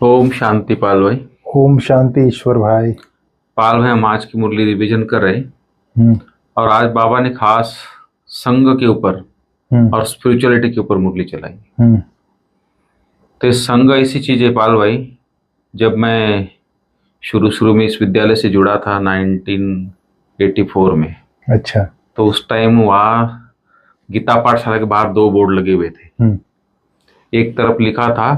ओम शांति पाल भाई। ओम शांति ईश्वर भाई। पाल भाई, हम आज की मुरली रिवीजन कर रहे हैं हम्म। और आज बाबा ने खास संघ के ऊपर हम्म। और स्पिरिचुअलिटी के ऊपर मुरली चलाई। हम्म। तो इस संघ ऐसी चीज है पाल भाई, जब मैं शुरू शुरू में इस विद्यालय से जुड़ा था 1984 में, अच्छा। तो उस टाइम वहाँ गीता पाठशाला के बाहर दो बोर्ड लगे हुए थे। हम्म। एक तरफ लिखा था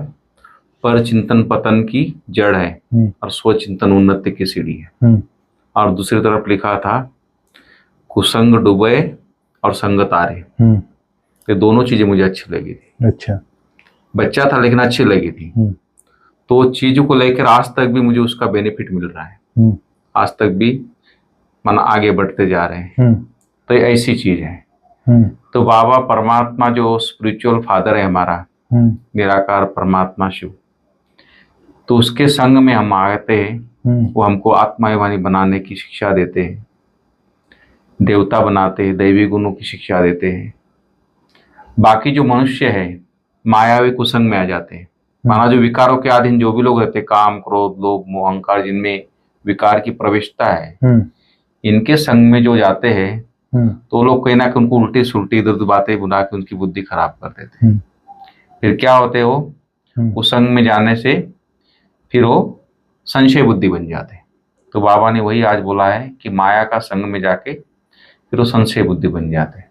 पर चिंतन पतन की जड़ है और स्वचिंतन उन्नति की सीढ़ी है, और दूसरी तरफ लिखा था कुसंग डूबे और संग तारे। ये दोनों चीजें मुझे अच्छी लगी थी। अच्छा। बच्चा था लेकिन अच्छी लगी थी। तो चीजों को लेकर आज तक भी मुझे उसका बेनिफिट मिल रहा है। आज तक भी मन आगे बढ़ते जा रहे हैं। तो ये ऐसी चीज है। तो बाबा परमात्मा जो स्पिरिचुअल फादर है हमारा, निराकार परमात्मा शिव, तो उसके संग में हम आते हैं। वो हमको आत्माभिमानी बनाने की शिक्षा देते हैं, देवता बनाते हैं, दैवी गुणों की शिक्षा देते हैं। बाकी जो मनुष्य है मायावी कुसंग में आ जाते हैं। माना जो विकारों के अधीन जो भी लोग रहते हैं, काम क्रोध लोभ मोह अहंकार, जिनमें विकार की प्रवेशता है, इनके संग में जो जाते हैं तो लोग कहीं ना कहीं उनको उल्टी सुल्टी इधर बातें बुला के उनकी बुद्धि खराब कर देते हैं। फिर क्या होते हो, उस संग में जाने से फिर वो संशय बुद्धि बन जाते हैं। तो बाबा ने वही आज बोला है कि माया का संग में जाके फिर वो संशय बुद्धि बन जाते हैं।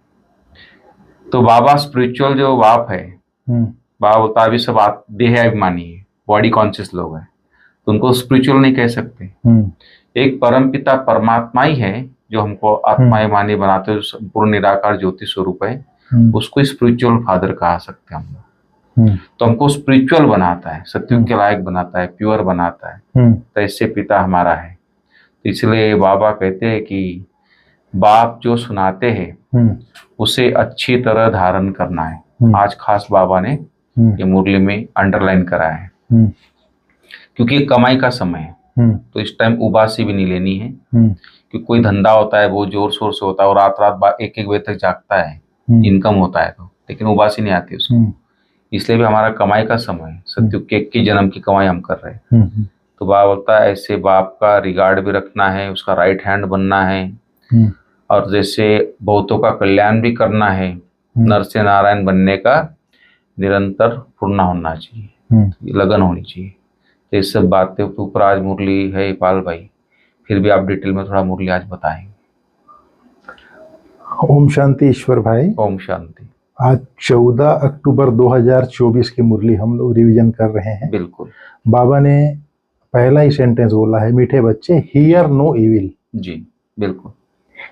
तो बाबा स्पिरिचुअल जो बाप है, बाबा बोलता है अभी सब देह अभिमानी है, बॉडी कॉन्शियस लोग हैं, तो उनको स्पिरिचुअल नहीं कह सकते। एक परम पिता परमात्मा ही है जो हमको आत्माभिमानी बनाते हैं, पूर्ण निराकार ज्योति स्वरूप है, उसको स्पिरिचुअल फादर कहा सकते हैं हम लोग। तो हमको स्पिरिचुअल बनाता है, सत्युग के लायक बनाता है, प्योर बनाता है। तो ऐसे पिता हमारा है। तो इसलिए बाबा कहते हैं कि बाप जो सुनाते हैं उसे अच्छी तरह धारण करना है। आज खास बाबा ने ये मुरली में अंडरलाइन करा है, क्योंकि कमाई का समय है। तो इस टाइम उबासी भी नहीं लेनी है, क्योंकि कोई धंधा होता है वो जोर शोर से होता है और रात रात 1-1 बजे तक जागता है, इनकम होता है, तो लेकिन उबासी नहीं आती उसको। इसलिए भी हमारा कमाई का समय है, सत्युग के 21 जन्म की कमाई हम कर रहे हैं। तो बाप बोलता है ऐसे बाप का रिगार्ड भी रखना है, उसका राइट हैंड बनना है, और जैसे बहुतों का कल्याण भी करना है, नर से नारायण बनने का निरंतर फुरना होना चाहिए, लगन होनी चाहिए। तो इस सब बातें के ऊपर आज मुरली है पाल भाई। फिर भी आप डिटेल में थोड़ा मुरली आज बताएंगे। ओम शांति ईश्वर भाई। ओम शांति। आज 14 अक्टूबर 2024 की मुरली हम लोग रिवीजन कर रहे हैं। बिल्कुल। बाबा ने पहला ही सेंटेंस बोला है, मीठे बच्चे हियर नो इविल। जी बिल्कुल,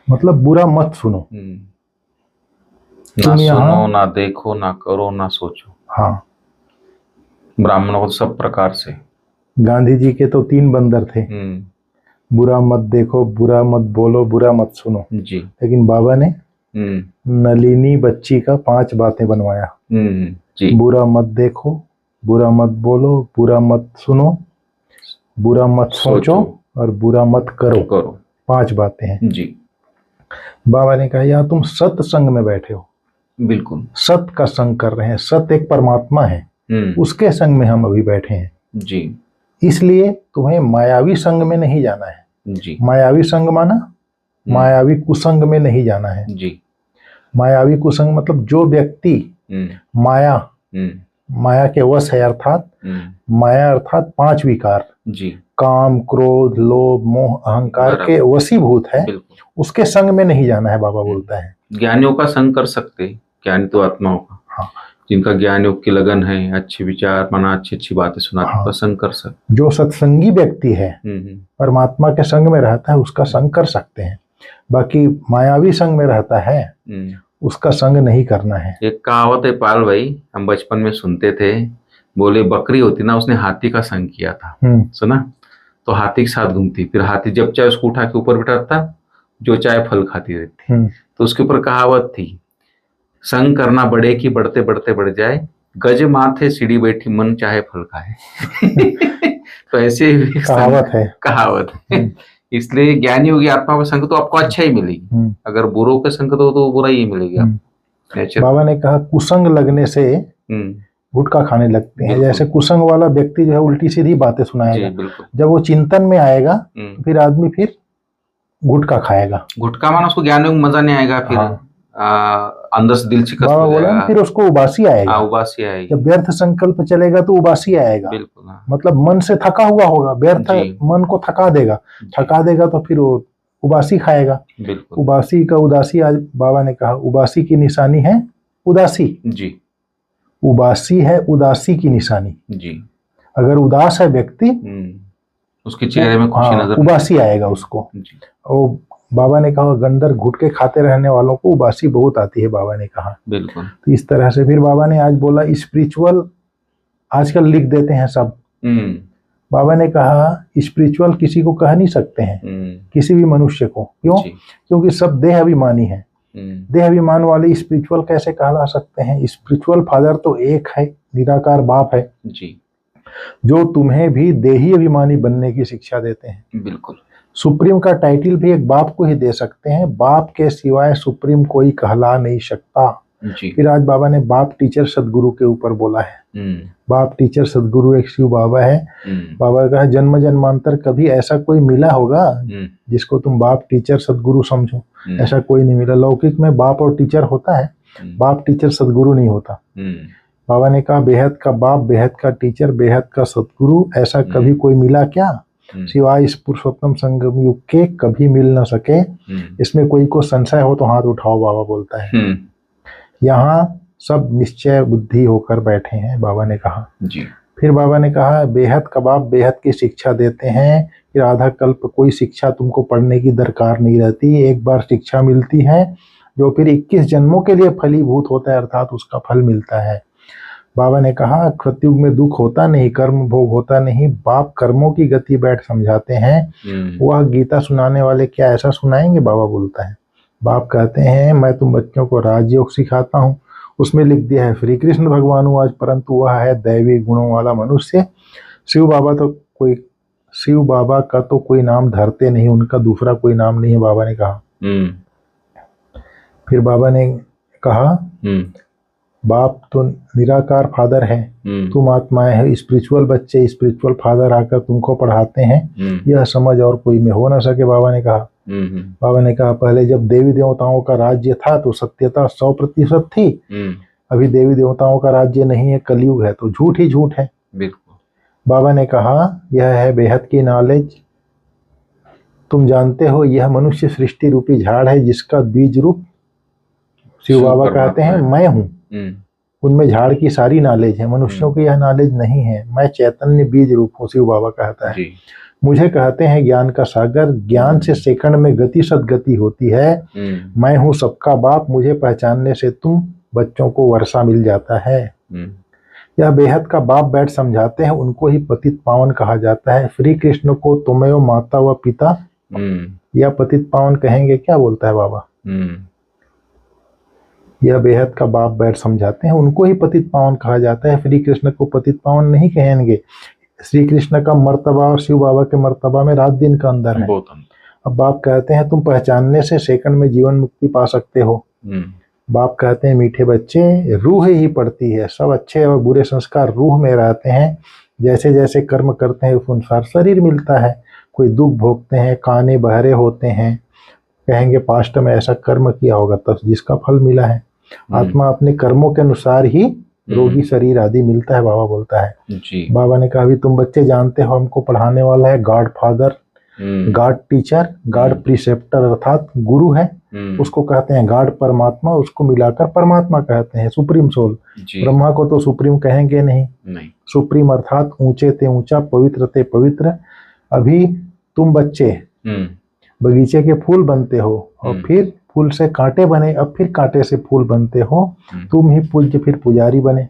मतलब बुरा मत सुनो। ना सुनो, ना देखो, ना करो, ना सोचो। हाँ, ब्राह्मणों को सब प्रकार से। गांधी जी के तो 3 बंदर थे, बुरा मत देखो, बुरा मत बोलो, बुरा मत सुनो जी। लेकिन बाबा ने नलिनी बच्ची का 5 बातें बनवाया। जी। बुरा मत देखो, बुरा मत बोलो, बुरा मत सुनो, बुरा मत सोचो और बुरा मत करो। 5 बातें हैं जी। बाबा ने कहा यार तुम सत्संग में बैठे हो, बिल्कुल सत का संग कर रहे हैं। सत एक परमात्मा है, उसके संग में हम अभी बैठे हैं जी। इसलिए तुम्हें मायावी संग में नहीं जाना है जी। मायावी संग माना मायावी कुसंग में नहीं जाना है जी। मायावी कुसंग मतलब जो व्यक्ति माया के वश है, अर्थात माया अर्थात 5 विकार जी, काम क्रोध लोभ मोह अहंकार के वशीभूत है, उसके संग में नहीं जाना है। बाबा बोलता है ज्ञानियों का संग कर सकते, ज्ञानी तो आत्माओं का। हाँ। जिनका ज्ञान योग की लगन है, अच्छे विचार माना अच्छी अच्छी बातें सुनाते, हाँ। संग कर सकते। जो सत्संगी व्यक्ति है, परमात्मा के संग में रहता है, उसका संग कर सकते हैं। बाकी मायावी संग में रहता है, उसका संग नहीं करना है। एक कहावत है पाल भाई, हम बचपन में सुनते थे, बोले बकरी होती ना, उसने हाथी का संग किया था, सुना? तो हाथी के साथ घूमती, फिर हाथी जब चाहे उसको उठा के ऊपर बिठाता, जो चाहे फल खाती रहती। तो उसके ऊपर कहावत थी, संग करना बड़े की बढ़ते बढ़ते बढ़ जाए, गज माथे सीढ़ी बैठी मन चाहे फल खाए। तो ऐसे कहावत है। इसलिए ज्ञानी होगी आत्मा का संग तो आपको अच्छा ही मिलेगी, अगर बुरों का संग तो बुरा ही मिलेगी आपको। बाबा ने कहा कुसंग लगने से गुटखा खाने लगते हैं। बिल्कुल। जैसे कुसंग वाला व्यक्ति जो है उल्टी सीधी बातें सुनाएगा, जी बिल्कुल। जब वो चिंतन में आएगा तो फिर आदमी फिर गुटखा खाएगा। गुटखा माना उसको ज्ञान में मजा नहीं आएगा, फिर हाँ। अंदर से दिल शिकस्त बाबा हो बोला ना, जाएगा, फिर उसको उबासी आएगा। उबासी आएगी। जब व्यर्थ संकल्प चलेगा तो उबासी आएगा। बिल्कुल। हाँ। मतलब मन से थका हुआ होगा, व्यर्थ जी। मन को थका देगा, थका देगा तो फिर वो उबासी खाएगा। बिल्कुल। उबासी का उदासी, आज बाबा ने कहा उबासी की निशानी है उदासी। जी। उबासी है उदासी की निशानी। जी। अगर उदास है व्यक्ति, उसके चेहरे में खुशी नजर उबासी आएगा उसको। जी। और बाबा ने कहा गंदर गुटके खाते रहने वालों को उबासी बहुत आती है, बाबा ने कहा। बिल्कुल। तो इस तरह से फिर बाबा ने आज बोला स्पिरिचुअल आजकल लिख देते हैं सब। बाबा ने कहा स्पिरिचुअल किसी को कह नहीं सकते हैं, किसी भी मनुष्य को। क्यों? क्योंकि सब देह अभिमानी है। देह अभिमान वाले स्पिरिचुअल कैसे कहला सकते हैं? स्पिरिचुअल फादर तो एक है, निराकार बाप है जी, जो तुम्हें भी देही अभिमानी बनने की शिक्षा देते हैं। बिल्कुल। सुप्रीम का टाइटल भी एक बाप को ही दे सकते हैं, बाप के सिवाय सुप्रीम कोई कहला नहीं सकता। जी। फिर आज बाबा ने बाप टीचर सदगुरु के ऊपर बोला है। बाप टीचर सदगुरु एक शिव बाबा है। बाबा का जन्म जन्मांतर कभी ऐसा कोई मिला होगा जिसको तुम बाप टीचर सदगुरु समझो? ऐसा कोई नहीं मिला। लौकिक में बाप और टीचर होता है, बाप टीचर सदगुरु नहीं होता। बाबा ने कहा बेहद का बाप, बेहद का टीचर, बेहद का सदगुरु, ऐसा कभी कोई मिला क्या? सिवाय इस पुरुषोत्तम संगम युग के कभी मिल न सके। इसमें कोई को संशय हो तो हाथ उठाओ, बाबा बोलता है। यहाँ सब निश्चय बुद्धि होकर बैठे हैं, बाबा ने कहा जी। फिर बाबा ने कहा बेहद का बाप बेहद की शिक्षा देते हैं। फिर आधा कल्प कोई शिक्षा तुमको पढ़ने की दरकार नहीं रहती, एक बार शिक्षा मिलती है जो फिर 21 जन्मों के लिए फलीभूत होता है, अर्थात उसका फल मिलता है। बाबा ने कहा सतयुग में दुख होता नहीं, कर्म भोग होता नहीं, बाप कर्मों की गति बैठ समझाते हैं। वह गीता सुनाने वाले क्या ऐसा सुनाएंगे? बाबा बोलता है। बाप कहते हैं मैं तुम बच्चों को राजयोग सिखाता हूँ, उसमें लिख दिया है श्री कृष्ण भगवान आज, परंतु वह है दैवी गुणों वाला मनुष्य। शिव बाबा का तो कोई नाम धरते नहीं, उनका दूसरा कोई नाम नहीं है, बाबा ने कहा। फिर बाबा ने कहा बाप तो निराकार फादर है, तुम आत्माएं है, स्पिरिचुअल बच्चे स्पिरिचुअल फादर आकर तुमको पढ़ाते हैं, यह समझ और कोई में हो ना सके। बाबा ने कहा बाबा ने कहा पहले जब देवी देवताओं का राज्य था तो सत्यता 100% थी, अभी देवी देवताओं का राज्य नहीं है, कलयुग है तो झूठ ही झूठ है। बाबा ने कहा यह है बेहद की नॉलेज। तुम जानते हो यह मनुष्य सृष्टि रूपी झाड़ है जिसका बीज रूप शिव बाबा कहते हैं मैं हूँ। उनमें झाड़ की सारी नॉलेज है, मनुष्यों की यह नॉलेज नहीं है। मैं चैतन्य बीज रूप हूँ, शिव बाबा कहता है। मुझे कहते हैं ज्ञान का सागर, ज्ञान से सेकंड में गति सदगति होती है। मैं हूँ सबका बाप, मुझे पहचानने से तुम बच्चों को वर्षा मिल जाता है। यह बेहद का बाप बैठ समझाते हैं, उनको ही पतित पावन कहा जाता है। श्री कृष्ण को तुमयो माता व पिता, यह पतित पावन कहेंगे क्या? बोलता है बाबा। यह बेहद का बाप बैठ समझाते हैं, उनको ही पतित पावन कहा जाता है। श्री कृष्ण को पतित पावन नहीं कहेंगे। श्री कृष्ण का मर्तबा और शिव बाबा के मर्तबा में रात दिन का अंदर है। अब बाप कहते हैं तुम पहचानने से सेकंड में जीवन मुक्ति पा सकते हो। बाप कहते हैं मीठे बच्चे रूह ही पड़ती है, सब अच्छे और बुरे संस्कार रूह में रहते हैं। जैसे जैसे कर्म करते हैं उस अनुसार शरीर मिलता है। कोई दुख भोगते हैं, काने बहरे होते हैं, कहेंगे पास्ट में ऐसा कर्म किया होगा तब जिसका फल मिला है। आत्मा अपने कर्मों के अनुसार ही रोगी शरीर आदि मिलता है, बाबा बोलता है जी। बाबा ने कहा अभी तुम बच्चे जानते हो हमको पढ़ाने वाला है God father, God teacher, God preceptor अर्थात गुरु है, उसको कहते हैं गॉड परमात्मा, उसको मिलाकर परमात्मा कहते हैं, सुप्रीम सोल। ब्रह्मा को तो सुप्रीम कहेंगे नहीं। सुप्रीम अर्थात ऊंचे ते ऊंचा, पवित्र ते पवित्र। अभी तुम बच्चे बगीचे के फूल बनते हो और फिर फूल से कांटे बने, अब फिर कांटे से फूल बनते हो, तुम ही पूज्य फिर पुजारी बने।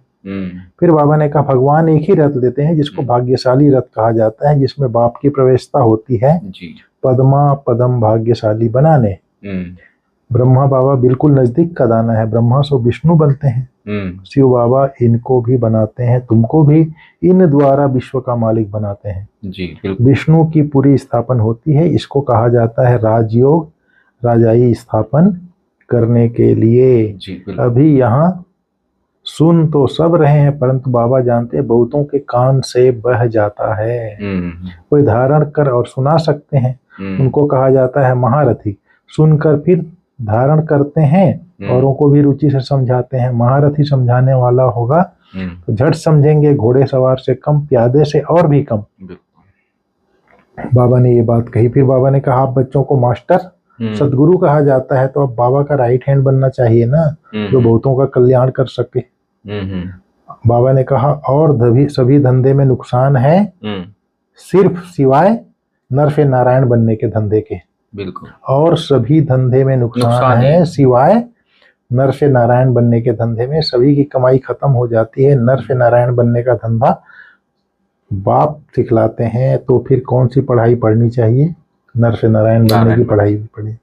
फिर बाबा ने कहा भगवान एक ही रथ देते हैं जिसको भाग्यशाली रथ कहा जाता है, जिसमें बाप की प्रवेशता होती है पद्मा पदम भाग्यशाली बनाने। ब्रह्मा बाबा बिल्कुल नजदीक का दाना है, ब्रह्मा से विष्णु बनते हैं। शिव बाबा इनको भी बनाते हैं, तुमको भी इन द्वारा विश्व का मालिक बनाते हैं जी। विष्णु की पूरी स्थापन होती है, इसको कहा जाता है राजयोग, राजाई स्थापन करने के लिए। अभी यहाँ सुन तो सब रहे हैं परंतु बाबा जानते हैं बहुतों के कान से बह जाता है। कोई धारण कर और सुना सकते हैं, उनको कहा जाता है महारथी। सुनकर फिर धारण करते हैं, औरों को भी रुचि से समझाते हैं। महारथी समझाने वाला होगा तो झट समझेंगे, घोड़े सवार से कम, प्यादे से और भी कम। बाबा ने ये बात कही। फिर बाबा ने कहा आप बच्चों को मास्टर सदगुरु कहा जाता है, तो अब बाबा का राइट हैंड बनना चाहिए ना, जो बहुतों का कल्याण कर सके। बाबा ने कहा और सभी धंधे में नुकसान है, सिर्फ सिवाय नरफे नारायण बनने के धंधे के। बिल्कुल। और सभी धंधे में नुकसान है सिवाय नरफे नारायण बनने के धंधे में। सभी की कमाई खत्म हो जाती है, नरफे नारायण बनने का धंधा बाप सिखलाते हैं, तो फिर कौन सी पढ़ाई पढ़नी चाहिए? नरफे नारायण बनने की पढ़ाई भी पढ़ी।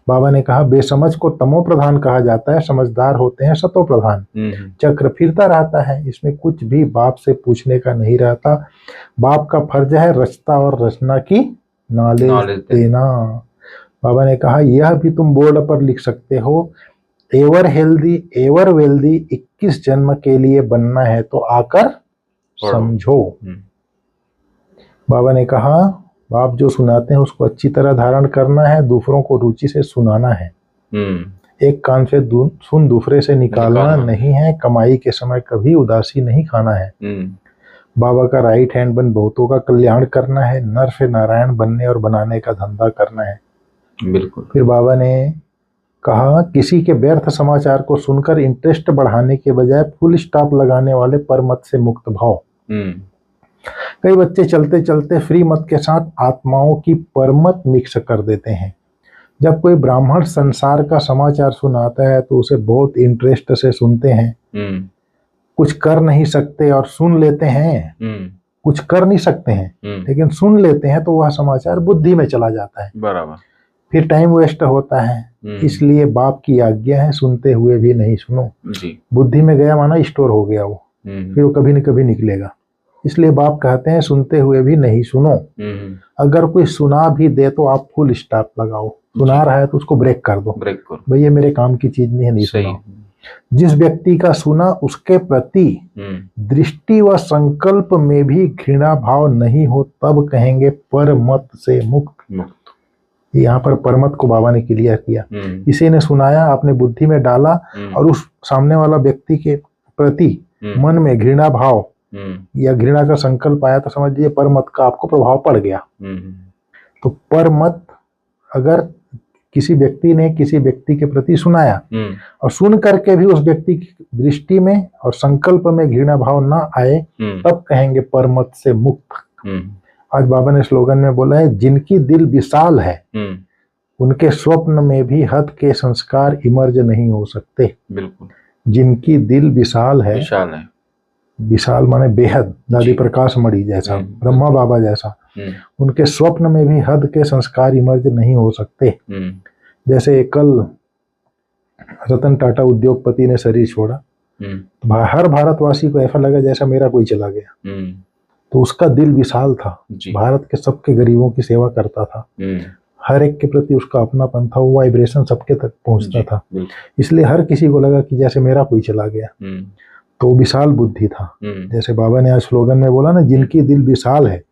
बाबा ने कहा बेसमझ को तमो प्रधान कहा जाता है, समझदार होते हैं सतो प्रधान। चक्र फिरता रहता है, इसमें कुछ भी बाप से पूछने का नहीं रहता। बाप का फर्ज है रचता और रचना की नॉलेज देना। बाबा ने कहा यह भी तुम बोर्ड पर लिख सकते हो, एवर हेल्दी एवर वेल्दी 21 जन्म के लिए बनना है तो आकर समझो। बाबा ने कहा बाप जो सुनाते हैं उसको अच्छी तरह धारण करना है, दूसरों को रुचि से सुनाना है। एक कान से सुन दूसरे से निकालना नहीं है। कमाई के समय कभी उदासी नहीं खाना है। बाबा का राइट हैंड बन बहुतों का कल्याण करना है, नरफे नारायण बनने और बनाने का धंधा करना है। बिल्कुल। फिर बाबा ने कहा किसी के व्यर्थ समाचार को सुनकर इंटरेस्ट बढ़ाने के बजाय फुल स्टॉप लगाने वाले परमत से मुक्त भाव। कई बच्चे चलते चलते फ्री मत के साथ आत्माओं की परमत मिक्स कर देते हैं। जब कोई ब्राह्मण संसार का समाचार सुनाता है तो उसे बहुत इंटरेस्ट से सुनते हैं। कुछ कर नहीं सकते और सुन लेते हैं। कुछ कर नहीं सकते हैं लेकिन सुन लेते हैं, तो वह समाचार बुद्धि में चला जाता है। बराबर। फिर टाइम वेस्ट होता है। इसलिए बाप की आज्ञा है सुनते हुए भी नहीं सुनो। बुद्धि में गया माना स्टोर हो गया वो, फिर वो कभी न कभी निकलेगा। इसलिए बाप कहते हैं सुनते हुए भी नहीं सुनो। अगर कोई सुना भी दे तो आप फुल स्टॉप लगाओ। सुना रहा है तो उसको ब्रेक कर दो, भाई ये मेरे काम की चीज नहीं है, नहीं सुनाओ। जिस व्यक्ति का सुना उसके प्रति दृष्टि व संकल्प में भी घृणा भाव नहीं हो, तब कहेंगे परमत से मुक्त। यहाँ पर परमत को बाबा ने क्लियर किया। इसी ने सुनाया, आपने बुद्धि में डाला और उस सामने वाला व्यक्ति के प्रति मन में घृणा भाव या घृणा का संकल्प आया, तो समझिए परमत का आपको प्रभाव पड़ गया। तो परमत अगर किसी व्यक्ति ने किसी व्यक्ति के प्रति सुनाया और सुन करके भी उस व्यक्ति की दृष्टि में और संकल्प में घृणा भाव ना आए, तब कहेंगे परमत से मुक्त। आज बाबा ने स्लोगन में बोला है जिनकी दिल विशाल है उनके स्वप्न में भी हद के संस्कार इमर्ज नहीं हो सकते। बिल्कुल। जिनकी दिल विशाल है, विशाल माने बेहद, दादी प्रकाश मणि जैसा, ब्रह्मा बाबा जैसा, उनके स्वप्न में भी हद के संस्कार इमर्ज नहीं हो सकते। जैसे कल रतन टाटा उद्योगपति ने शरीर छोड़ा, तो हर भारतवासी को ऐसा लगा जैसा मेरा कोई चला गया। तो उसका दिल विशाल था, भारत के सबके गरीबों की सेवा करता था, हर एक के प्रति उसका अपनापन था, वो वाइब्रेशन सबके तक पहुंचता था। इसलिए हर किसी को लगा कि जैसे मेरा कोई चला गया। तो विशाल बुद्धि था। जैसे बाबा ने आज स्लोगन में बोला ना, जिनकी दिल विशाल है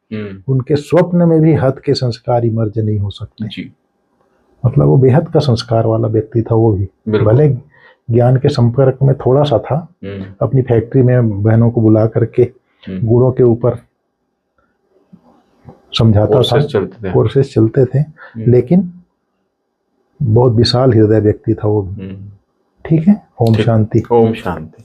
उनके स्वप्न में भी हद के संस्कार इमर्ज नहीं हो सकते। मतलब वो बेहद का संस्कार वाला व्यक्ति था। वो भी भले ज्ञान के संपर्क में थोड़ा सा था, अपनी फैक्ट्री में बहनों को बुला करके गुणों के ऊपर समझाता था, कोर्सेस चलते थे, लेकिन बहुत विशाल हृदय व्यक्ति था वो भी। ठीक है। ओम शांति। ओम शांति।